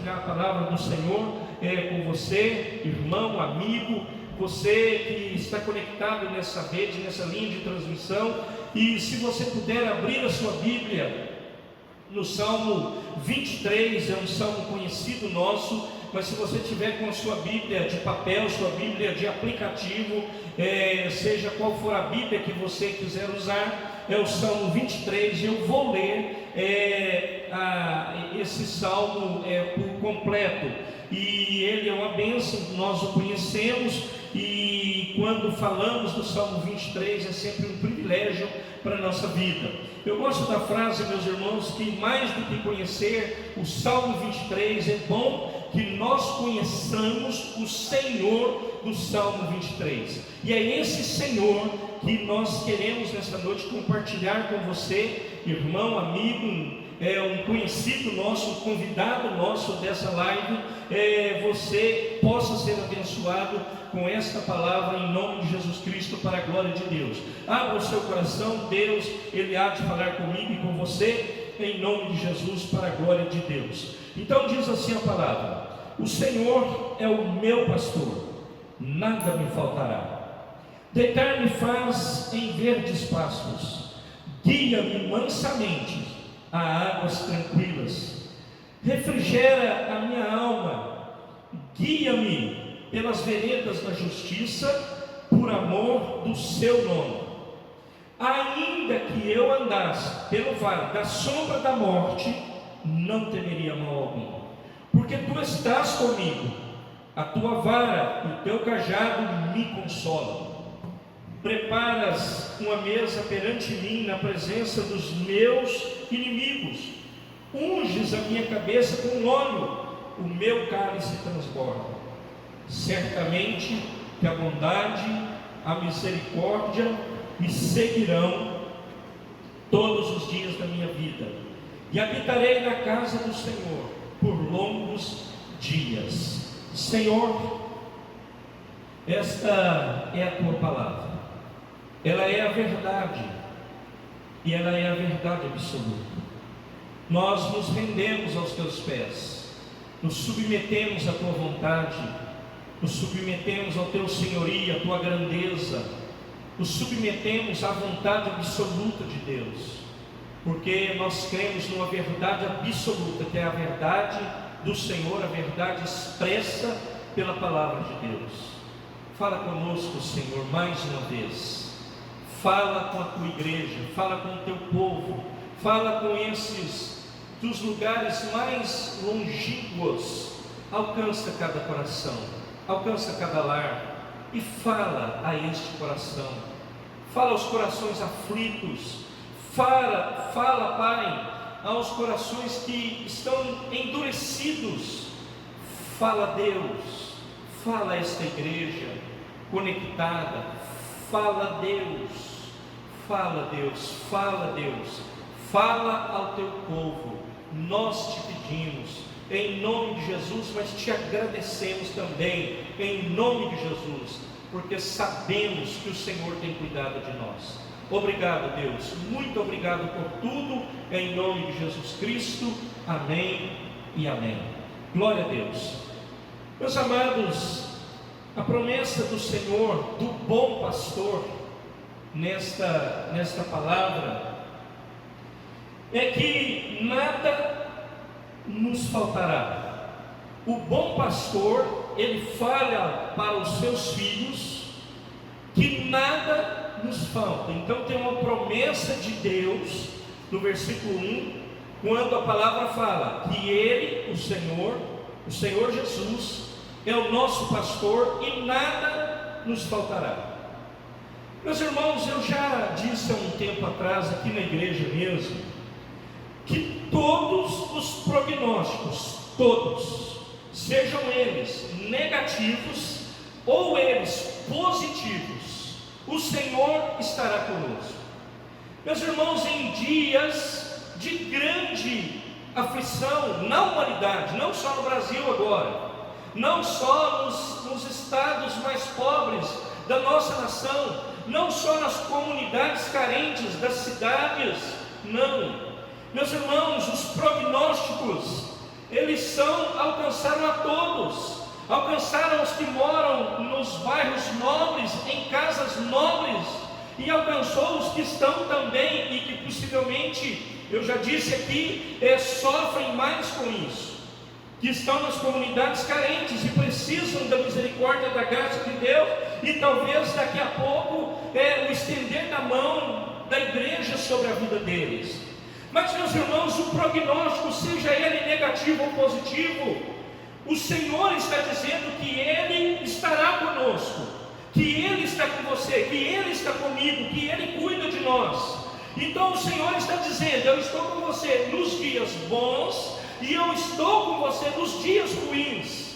compartilhar a palavra do Senhor com você, irmão, amigo, você que está conectado nessa rede, nessa linha de transmissão. E se você puder abrir a sua Bíblia no Salmo 23, é um salmo conhecido nosso, mas se você tiver com a sua Bíblia de papel, sua Bíblia de aplicativo, seja qual for a Bíblia que você quiser usar, é o Salmo 23, eu vou ler esse salmo por completo, e ele é uma bênção, nós o conhecemos, e quando falamos do Salmo 23 é sempre um privilégio para a nossa vida. Eu gosto da frase, meus irmãos, que mais do que conhecer o Salmo 23, é bom que nós conheçamos o Senhor do Salmo 23, e é esse Senhor que nós queremos nesta noite compartilhar com você, irmão, amigo, um conhecido nosso, um convidado nosso dessa live. Você possa ser abençoado com esta palavra em nome de Jesus Cristo, para a glória de Deus. Abra o seu coração, Deus, Ele há de falar comigo e com você, em nome de Jesus, para a glória de Deus. Então diz assim a palavra: o Senhor é o meu pastor, nada me faltará. Deitar-me faz em verdes pastos, guia-me mansamente a águas tranquilas, refrigera a minha alma, guia-me pelas veredas da justiça, por amor do seu nome. Ainda que eu andasse pelo vale da sombra da morte, não temeria mal algum, porque tu estás comigo, a tua vara e o teu cajado me consolam. Preparas uma mesa perante mim na presença dos meus inimigos, unges a minha cabeça com óleo, o meu cálice transborda. Certamente que a bondade, a misericórdia me seguirão todos os dias da minha vida, e habitarei na casa do Senhor por longos dias. Senhor, esta é a tua palavra, ela é a verdade, e ela é a verdade absoluta. Nós nos rendemos aos teus pés, nos submetemos à tua vontade, nos submetemos ao teu senhorio, à tua grandeza, nos submetemos à vontade absoluta de Deus, porque nós cremos numa verdade absoluta, que é a verdade do Senhor, a verdade expressa pela palavra de Deus. Fala conosco, Senhor, mais uma vez. Fala com a tua igreja, fala com o teu povo, fala com esses dos lugares mais longínquos. Alcança cada coração, alcança cada lar, e fala a este coração, fala aos corações aflitos, fala, Pai, aos corações que estão endurecidos. Fala, Deus, fala a esta igreja conectada, fala, Deus, fala, Deus, fala, Deus, fala ao teu povo. Nós te pedimos em nome de Jesus, mas te agradecemos também em nome de Jesus, porque sabemos que o Senhor tem cuidado de nós. Obrigado, Deus, muito obrigado por tudo, em nome de Jesus Cristo, amém e amém. Glória a Deus. Meus amados, a promessa do Senhor, do bom pastor, nesta palavra, é que nada nos faltará. O bom pastor, ele fala para os seus filhos que nada nos falta. Então tem uma promessa de Deus no versículo 1, quando a palavra fala que Ele, o Senhor Jesus, é o nosso pastor e nada nos faltará. Meus irmãos, eu já disse há um tempo atrás aqui na igreja mesmo, que todos os prognósticos, todos, sejam eles negativos ou eles positivos, o Senhor estará conosco. Meus irmãos, em dias de grande aflição na humanidade, não só no Brasil agora, não só nos estados mais pobres da nossa nação, não só nas comunidades carentes das cidades, não. Meus irmãos, os prognósticos eles alcançaram a todos, alcançaram os que moram nos bairros nobres, em casas nobres, e alcançou os que estão também, e que possivelmente, eu já disse aqui, sofrem mais com isso, que estão nas comunidades carentes e precisam da misericórdia, da graça de Deus, e talvez daqui a pouco o estender da mão da igreja sobre a vida deles. Mas, meus irmãos, o prognóstico, seja ele negativo ou positivo, o Senhor está dizendo que Ele estará conosco, que Ele está com você, que Ele está comigo, que Ele cuida de nós. Então o Senhor está dizendo: eu estou com você nos dias bons e eu estou com você nos dias ruins.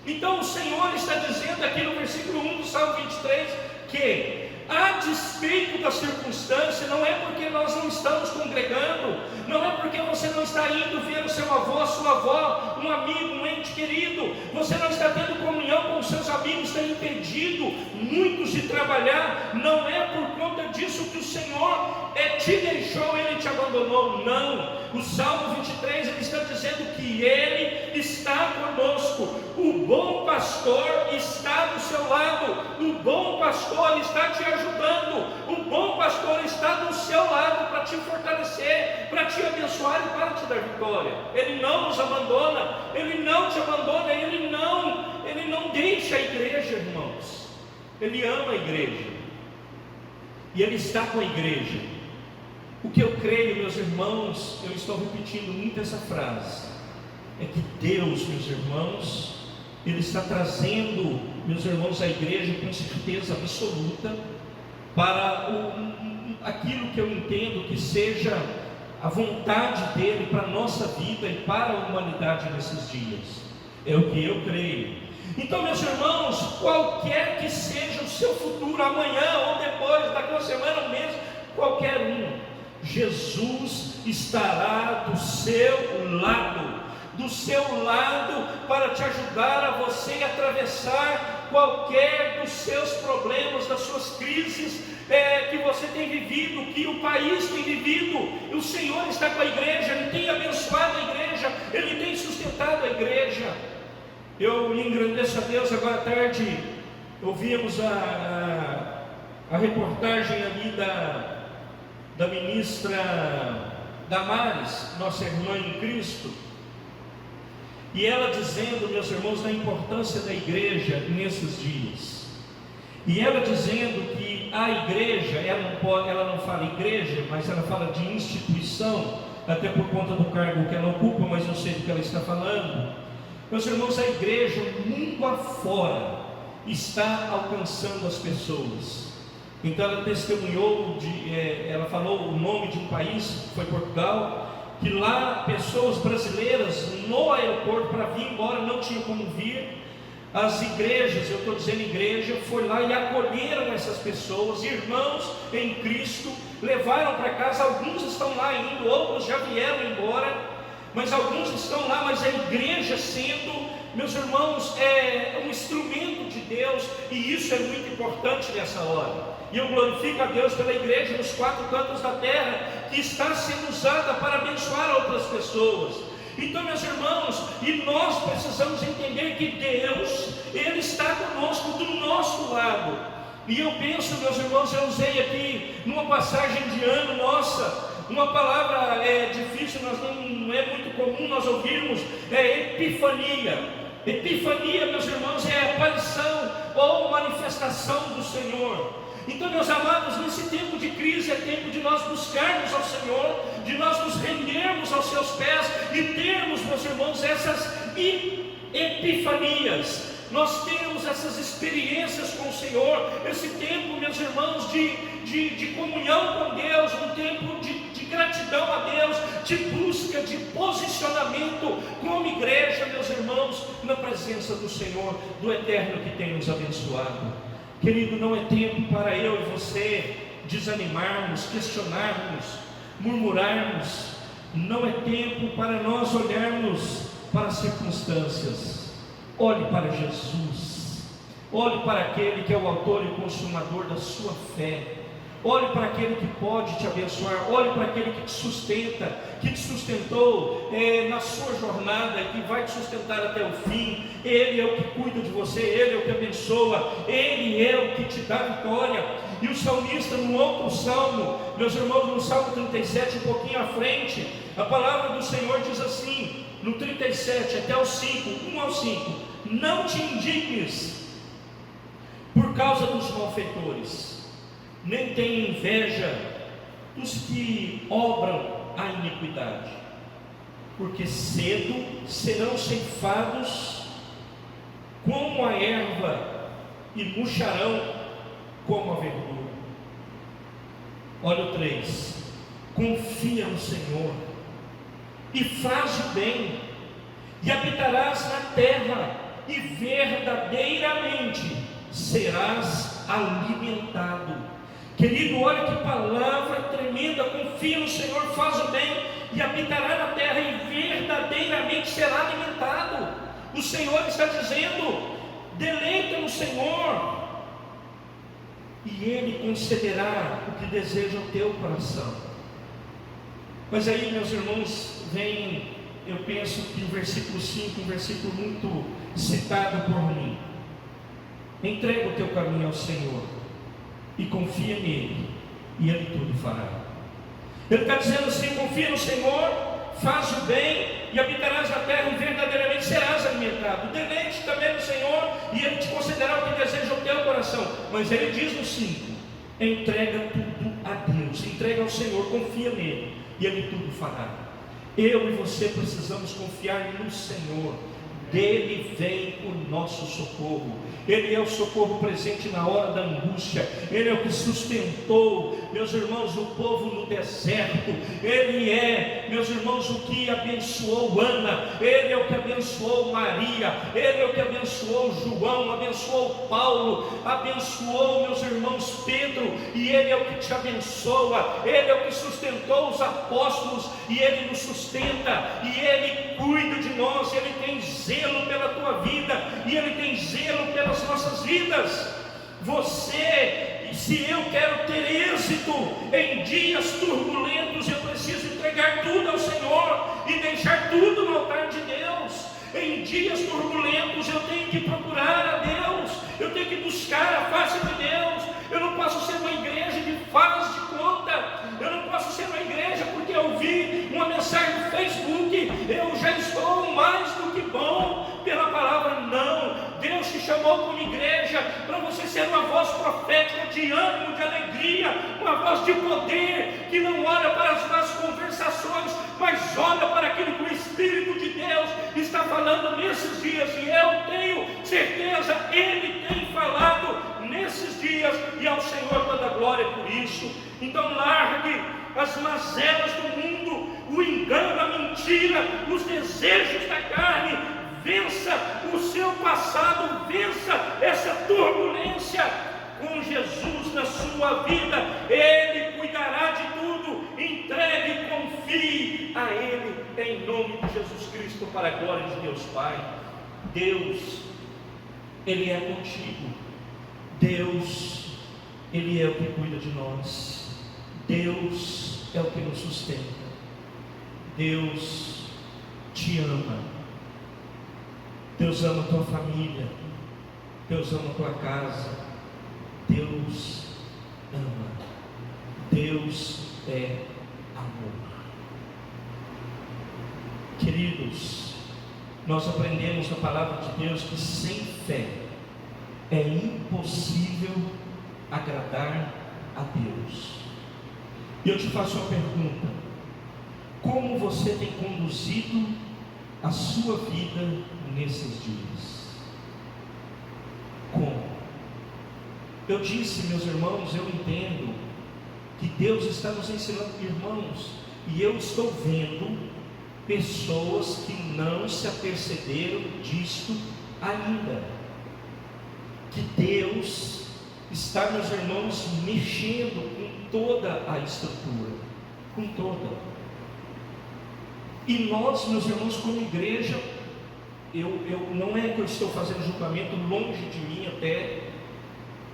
Então o Senhor está dizendo aqui no versículo 1 do Salmo 23 que, a despeito da circunstância, não é porque nós não estamos congregando, não é porque você não está indo ver o seu avô, a sua avó, um amigo, um ente querido, você não está tendo comunhão com os seus amigos, tem impedido muitos de trabalhar, não é por conta disso que o Senhor te deixou, Ele te abandonou, não. O Salmo 23, ele está dizendo que Ele está conosco, o bom pastor está do seu lado, o bom pastor está te ajudando, o bom pastor está do seu lado para te fortalecer, para te abençoar e para te dar vitória. Ele não nos abandona, Ele não te abandona, Ele não deixa a igreja, irmãos. Ele ama a igreja e Ele está com a igreja. O que eu creio, meus irmãos, eu estou repetindo muito essa frase, é que Deus, meus irmãos, Ele está trazendo, meus irmãos, a igreja com certeza absoluta para aquilo que eu entendo que seja a vontade dEle para a nossa vida e para a humanidade nesses dias. É o que eu creio. Então, meus irmãos, qualquer que seja o seu futuro, amanhã ou depois, daqui a uma semana, um mês, qualquer um, Jesus estará do seu lado para te ajudar a você atravessar qualquer dos seus problemas, das suas crises que você tem vivido, que o país tem vivido. O Senhor está com a igreja, Ele tem abençoado a igreja, Ele tem sustentado a igreja. Eu engrandeço a Deus. Agora à tarde ouvimos a reportagem ali da ministra Damares, nossa irmã em Cristo, e ela dizendo, meus irmãos, da importância da igreja nesses dias, e ela dizendo que a igreja, ela não fala igreja, mas ela fala de instituição, até por conta do cargo que ela ocupa, mas eu sei do que ela está falando. Meus irmãos, a igreja, mundo afora, está alcançando as pessoas. Então ela testemunhou, ela falou o nome de um país, foi Portugal, que lá pessoas brasileiras no aeroporto para vir embora não tinham como vir. As igrejas, eu estou dizendo igreja, foi lá e acolheram essas pessoas, irmãos em Cristo, levaram para casa. Alguns estão lá indo, outros já vieram embora, mas alguns estão lá. Mas a igreja sendo, meus irmãos, um instrumento de Deus, e isso é muito importante nessa hora. E eu glorifico a Deus pela igreja nos quatro cantos da terra, que está sendo usada para abençoar outras pessoas. Então, meus irmãos, e nós precisamos entender que Deus, Ele está conosco, do nosso lado. E eu penso, meus irmãos, eu usei aqui numa passagem de ano nossa, uma palavra difícil, não é muito comum nós ouvirmos, epifania. Epifania, meus irmãos, é a aparição ou manifestação do Senhor. Então, meus amados, nesse tempo de crise é tempo de nós buscarmos ao Senhor, de nós nos rendermos aos seus pés e termos, meus irmãos, essas epifanias. Nós temos essas experiências com o Senhor, esse tempo, meus irmãos, de comunhão com Deus, um tempo de gratidão a Deus, de busca, de posicionamento como igreja, meus irmãos, na presença do Senhor, do Eterno que tem nos abençoado. Querido, não é tempo para eu e você desanimarmos, questionarmos, murmurarmos. Não é tempo para nós olharmos para as circunstâncias. Olhe para Jesus, olhe para aquele que é o autor e consumador da sua fé. Olhe para aquele que pode te abençoar. Olhe para aquele que te sustenta, que te sustentou na sua jornada, que vai te sustentar até o fim. Ele é o que cuida de você, Ele é o que abençoa, Ele é o que te dá vitória. E o salmista, no outro salmo, meus irmãos, no Salmo 37, um pouquinho à frente, a palavra do Senhor diz assim, no 37 até o 5, 1 ao 5: não te indignes por causa dos malfeitores, nem tenha inveja dos que obram a iniquidade, porque cedo serão ceifados como a erva e murcharão como a verdura. Olha o 3: confia no Senhor e faz o bem, e habitarás na terra, e verdadeiramente serás alimentado. Querido, olha que palavra tremenda. Confia no Senhor, faz o bem, e habitará na terra, e verdadeiramente será alimentado. O Senhor está dizendo: deleita no Senhor, e Ele concederá o que deseja o teu coração. Mas aí, meus irmãos, eu penso que o versículo 5, um versículo muito citado por mim: entrega o teu caminho ao Senhor e confia nele, e Ele tudo fará. Ele está dizendo assim: confia no Senhor, faz o bem, e habitarás na terra, e verdadeiramente serás alimentado. Deleite também no Senhor, e Ele te concederá o que deseja o teu coração. Mas Ele diz no 5: entrega tudo a Deus, entrega ao Senhor, confia nele, e Ele tudo fará. Eu e você precisamos confiar no Senhor. Dele vem o nosso socorro. Ele é o socorro presente na hora da angústia. Ele é o que sustentou, meus irmãos, o povo no deserto. Ele é, meus irmãos, o que abençoou Ana. Ele é o que abençoou Maria. Ele é o que abençoou João, abençoou Paulo, abençoou, meus irmãos, Pedro. E Ele é o que te abençoa. Ele é o que sustentou os apóstolos, e Ele nos sustenta, e Ele cuida de nós. Ele tem zelo pela tua vida, e Ele tem zelo pelas nossas vidas. Se eu quero ter êxito em dias turbulentos, eu preciso entregar tudo ao Senhor e deixar tudo no altar de Deus. Em dias turbulentos eu tenho que procurar a Deus, eu tenho que buscar a face de Deus. Eu não posso ser uma igreja de faz de conta. Eu não posso ser uma igreja porque eu vi uma mensagem no Facebook, eu já estou mais do que bom pela palavra. Não, Deus te chamou como igreja para você ser uma voz profética de ânimo, de alegria, uma voz de poder, que não olha para as más conversações, mas olha para aquilo que o Espírito de Deus está falando nesses dias. E eu tenho certeza, Ele tem falado nesses dias, e ao Senhor toda a glória por isso. Então largue as mazelas do mundo, o engano, a mentira, os desejos da carne. Vença o seu passado, vença essa turbulência com Jesus na sua vida. Ele cuidará de tudo. Entregue e confie a Ele, em nome de Jesus Cristo, para a glória de Deus Pai. Deus, Ele é contigo. Deus, Ele é o que cuida de nós. Deus é o que nos sustenta. Deus te ama. Deus ama a tua família. Deus ama a tua casa. Deus ama. Deus é amor. Queridos, nós aprendemos na palavra de Deus que sem fé é impossível agradar a Deus. E eu te faço uma pergunta: como você tem conduzido a sua vida nesses dias? Como? Eu disse, meus irmãos, eu entendo que Deus está nos ensinando, irmãos, e eu estou vendo pessoas que não se aperceberam disto ainda, que Deus está, meus irmãos, mexendo com toda a estrutura, com toda. E nós, meus irmãos, como igreja, não é que eu estou fazendo julgamento, longe de mim até,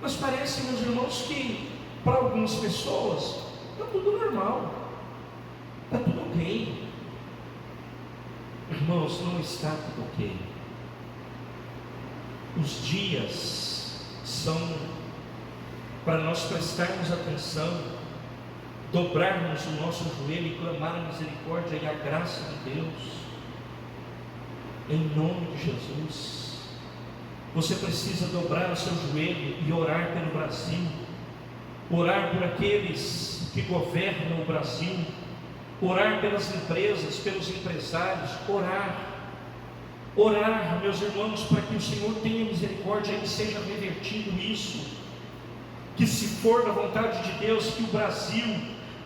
mas parece, meus irmãos, que para algumas pessoas, está tudo normal, está tudo ok. Irmãos, não está tudo ok. Os dias são para nós prestarmos atenção, dobrarmos o nosso joelho e clamar a misericórdia e a graça de Deus, em nome de Jesus. Você precisa dobrar o seu joelho e orar pelo Brasil, orar por aqueles que governam o Brasil, orar pelas empresas, pelos empresários, orar, meus irmãos, para que o Senhor tenha misericórdia e seja revertido isso, que se for da vontade de Deus, que o Brasil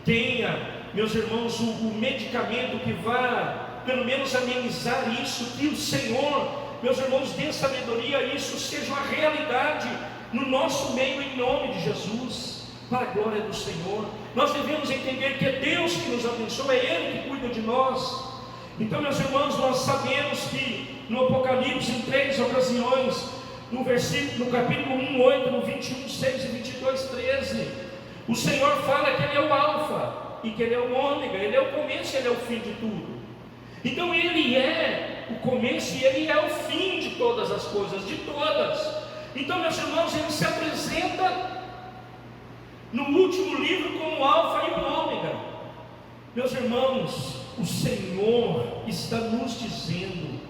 tenha, meus irmãos, o medicamento que vá, pelo menos amenizar isso, que o Senhor, meus irmãos, dê sabedoria, isso seja uma realidade no nosso meio, em nome de Jesus, para a glória do Senhor. Nós devemos entender que é Deus que nos abençoa, é Ele que cuida de nós. Então, meus irmãos, nós sabemos que no Apocalipse, em 3 ocasiões, no capítulo 1, 8, no 21, 6 e 22, 13, o Senhor fala que Ele é o Alfa e que Ele é o Ômega, Ele é o começo e Ele é o fim de tudo. Então Ele é o começo e Ele é o fim de todas as coisas, de todas. Então, meus irmãos, Ele se apresenta no último livro como o Alfa e o Ômega. Meus irmãos, o Senhor está nos dizendo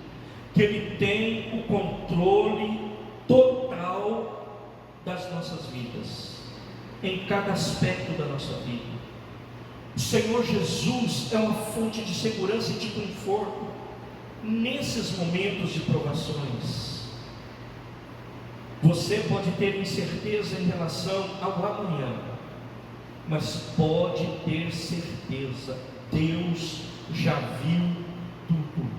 que Ele tem o controle total das nossas vidas, em cada aspecto da nossa vida. O Senhor Jesus é uma fonte de segurança e de conforto nesses momentos de provações. Você pode ter incerteza em relação ao amanhã, mas pode ter certeza, Deus já viu tudo.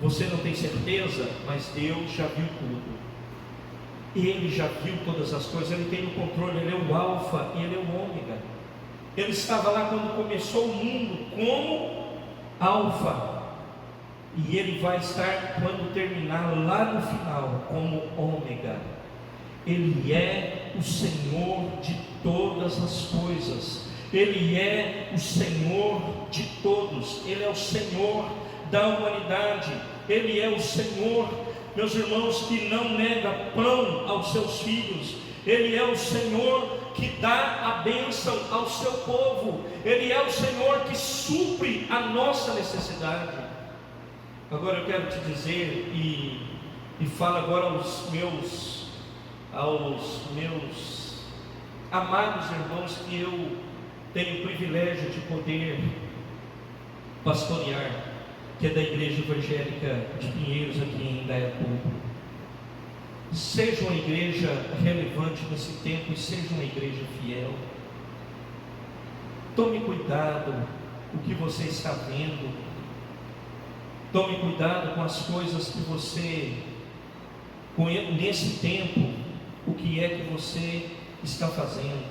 Você não tem certeza, mas Deus já viu tudo. Ele já viu todas as coisas, Ele tem o controle, Ele é o Alfa e Ele é o Ômega. Ele estava lá quando começou o mundo como Alfa, e Ele vai estar quando terminar lá no final como Ômega. Ele é o Senhor de todas as coisas, Ele é o Senhor de todos, Ele é o Senhor da humanidade, Ele é o Senhor, meus irmãos, que não nega pão aos seus filhos, Ele é o Senhor que dá a bênção ao seu povo, Ele é o Senhor que supre a nossa necessidade. Agora eu quero te dizer, e falo agora aos meus amados irmãos, que eu tenho o privilégio de poder pastorear, que é da Igreja Evangélica de Pinheiros, aqui em Indaiatuba. Seja uma igreja relevante nesse tempo e seja uma igreja fiel. Tome cuidado com o que você está vendo. Tome cuidado com as coisas que você, nesse tempo, o que é que você está fazendo.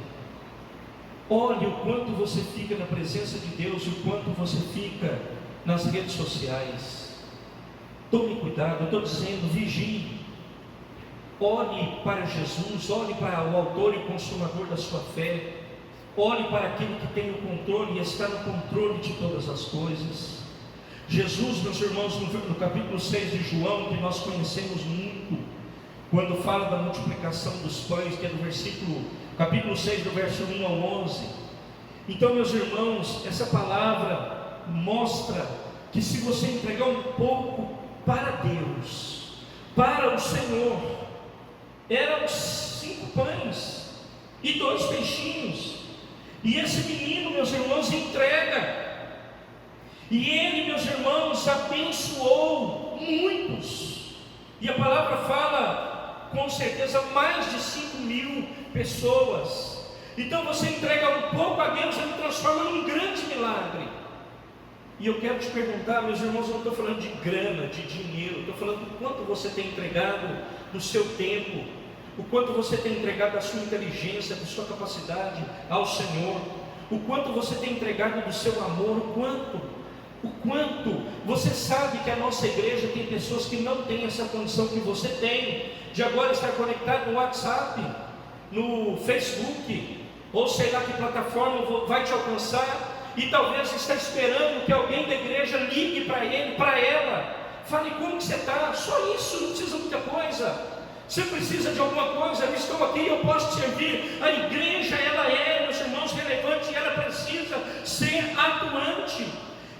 Olhe o quanto você fica na presença de Deus e o quanto você fica nas redes sociais. Tome cuidado, eu estou dizendo, vigie. Olhe para Jesus, olhe para o autor e consumador da sua fé, olhe para aquele que tem o controle e está no controle de todas as coisas. Jesus, meus irmãos, no capítulo 6 de João, que nós conhecemos muito, quando fala da multiplicação dos pães, que é do capítulo 6, do verso 1 ao 11. Então, meus irmãos, essa palavra mostra que se você entregar um pouco para Deus, para o Senhor, eram 5 pães e 2 peixinhos, e esse menino, meus irmãos, entrega, e ele, meus irmãos, abençoou muitos, e a palavra fala, com certeza, mais de 5.000 pessoas. Então você entrega um pouco a Deus, Ele transforma num grande milagre. E eu quero te perguntar, meus irmãos, eu não estou falando de grana, de dinheiro, estou falando do quanto você tem entregado do seu tempo, o quanto você tem entregado da sua inteligência, da sua capacidade ao Senhor, o quanto você tem entregado do seu amor, o quanto você sabe que a nossa igreja tem pessoas que não têm essa condição que você tem, de agora estar conectado no WhatsApp, no Facebook, ou sei lá que plataforma vai te alcançar, e talvez está esperando que alguém da igreja ligue para ele, para ela, fale como que você está, só isso, não precisa muita coisa. Você precisa de alguma coisa, eu estou aqui, eu posso te servir. A igreja, ela é, meus irmãos, relevante, e ela precisa ser atuante.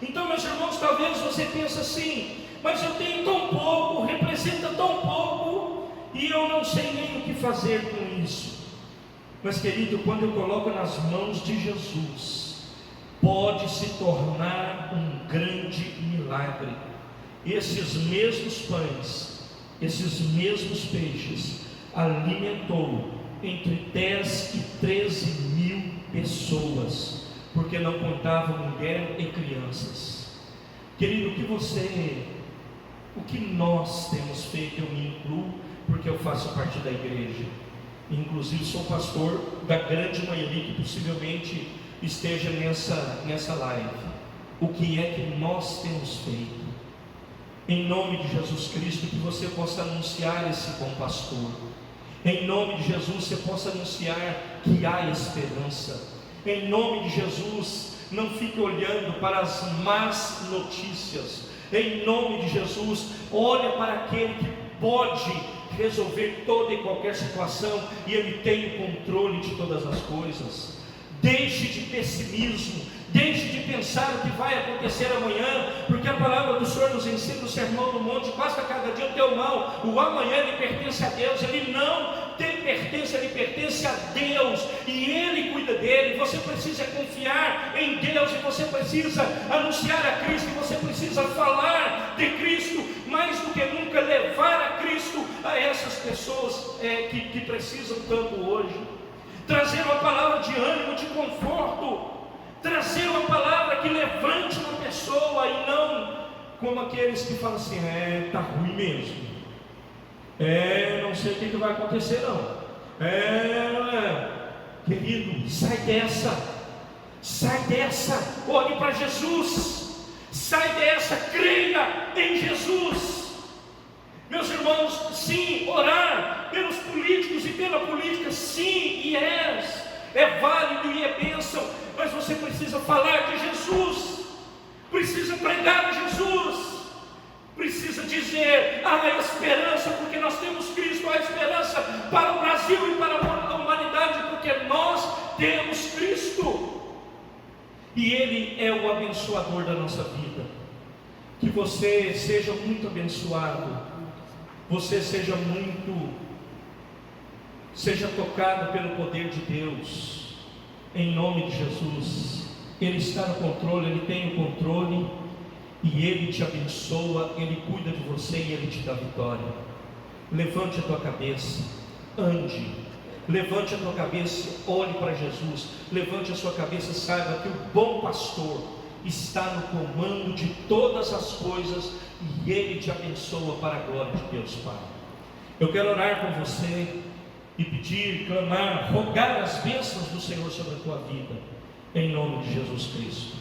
Então, meus irmãos, talvez você pense assim, mas eu tenho tão pouco, representa tão pouco, e eu não sei nem o que fazer com isso. Mas, querido, quando eu coloco nas mãos de Jesus, pode se tornar um grande milagre. Esses mesmos pães, esses mesmos peixes, alimentou entre 10 e 13 mil pessoas, porque não contava mulher e crianças. Querido, o que nós temos feito, eu me incluo, porque eu faço parte da igreja, inclusive sou pastor da grande maioria que possivelmente esteja nessa live. O que é que nós temos feito? Em nome de Jesus Cristo, que você possa anunciar esse bom pastor. Em nome de Jesus, você possa anunciar que há esperança. Em nome de Jesus, não fique olhando para as más notícias. Em nome de Jesus, olha para aquele que pode resolver toda e qualquer situação, e Ele tem o controle de todas as coisas. Deixe de pessimismo, deixe de pensar o que vai acontecer amanhã, porque a palavra do Senhor nos ensina no Sermão do Monte: basta cada dia o teu mal, o amanhã ele pertence a Deus. Ele não te pertence, ele pertence a Deus, e Ele cuida dele. Você precisa confiar em Deus, e você precisa anunciar a Cristo, e você precisa falar de Cristo, mais do que nunca levar a Cristo a essas pessoas que precisam tanto hoje. Trazer uma palavra de ânimo, de conforto, trazer uma palavra que levante uma pessoa, e não como aqueles que falam assim: está ruim mesmo, não sei o que vai acontecer não, Querido, sai dessa, olhe para Jesus, sai dessa, creia em Jesus. Meus irmãos, sim, orar pelos políticos e pela política, sim, e é válido e é bênção, mas você precisa falar de Jesus, precisa pregar de Jesus, precisa dizer: há esperança, porque nós temos Cristo, há esperança para o Brasil e para a humanidade, porque nós temos Cristo, e Ele é o abençoador da nossa vida. Que você seja muito abençoado, você seja tocado pelo poder de Deus, em nome de Jesus. Ele está no controle, Ele tem o controle, e Ele te abençoa, Ele cuida de você e Ele te dá vitória. Levante a tua cabeça, ande, levante a tua cabeça, olhe para Jesus, levante a sua cabeça, saiba que o bom pastor está no comando de todas as coisas, e Ele te abençoa para a glória de Deus Pai. Eu quero orar com você e pedir, clamar, rogar as bênçãos do Senhor sobre a tua vida, em nome de Jesus Cristo.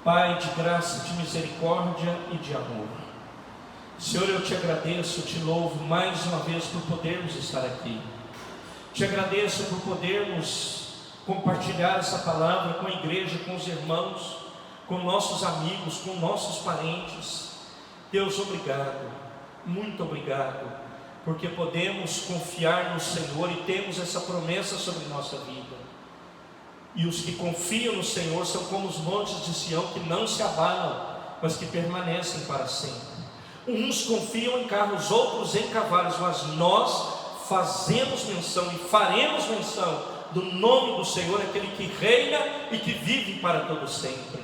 Pai de graça, de misericórdia e de amor, Senhor, eu te agradeço, te louvo mais uma vez por podermos estar aqui. Te agradeço por podermos compartilhar essa palavra com a igreja, com os irmãos, com nossos amigos, com nossos parentes. Deus, obrigado, muito obrigado, porque podemos confiar no Senhor e temos essa promessa sobre nossa vida. E os que confiam no Senhor são como os montes de Sião, que não se abalam, mas que permanecem para sempre. Uns confiam em carros, outros em cavalos, mas nós fazemos menção e faremos menção do nome do Senhor, aquele que reina e que vive para todo sempre.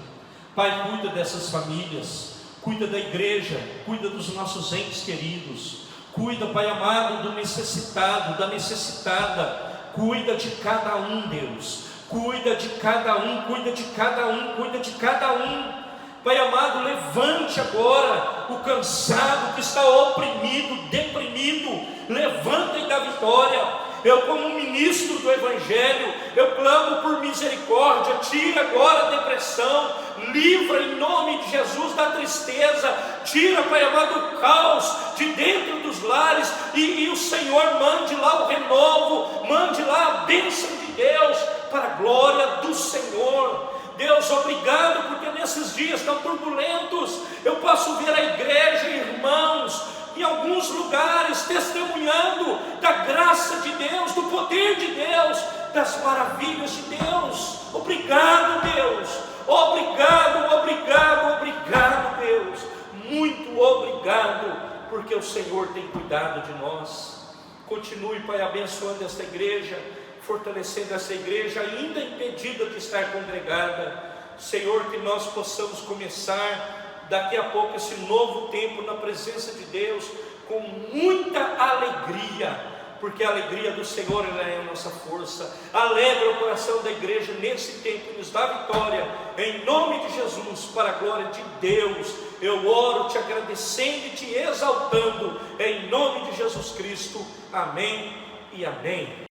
Pai, cuida dessas famílias, cuida da igreja, cuida dos nossos entes queridos, cuida, Pai amado, do necessitado, da necessitada, cuida de cada um, Deus, cuida de cada um, cuida de cada um, cuida de cada um. Pai amado, levante agora o cansado que está oprimido, deprimido, levanta e dá vitória. Eu, como ministro do Evangelho, eu clamo por misericórdia. Tira agora a depressão, livra em nome de Jesus da tristeza, tira, Pai amado, o caos de dentro dos lares, e o Senhor mande lá o renovo, mande lá a bênção de Deus, para a glória do Senhor. Deus, obrigado, porque nesses dias tão turbulentos, eu posso ver a igreja, irmãos, em alguns lugares, testemunhando da graça de Deus, do poder de Deus, das maravilhas de Deus. Obrigado, Deus, obrigado, obrigado, obrigado, Deus, muito obrigado, porque o Senhor tem cuidado de nós. Continue, Pai, abençoando esta igreja, fortalecendo essa igreja ainda impedida de estar congregada. Senhor, que nós possamos começar daqui a pouco esse novo tempo na presença de Deus com muita alegria, porque a alegria do Senhor, ela é a nossa força. Alegra o coração da igreja nesse tempo, nos dá vitória, em nome de Jesus, para a glória de Deus. Eu oro te agradecendo e te exaltando, em nome de Jesus Cristo, amém e amém.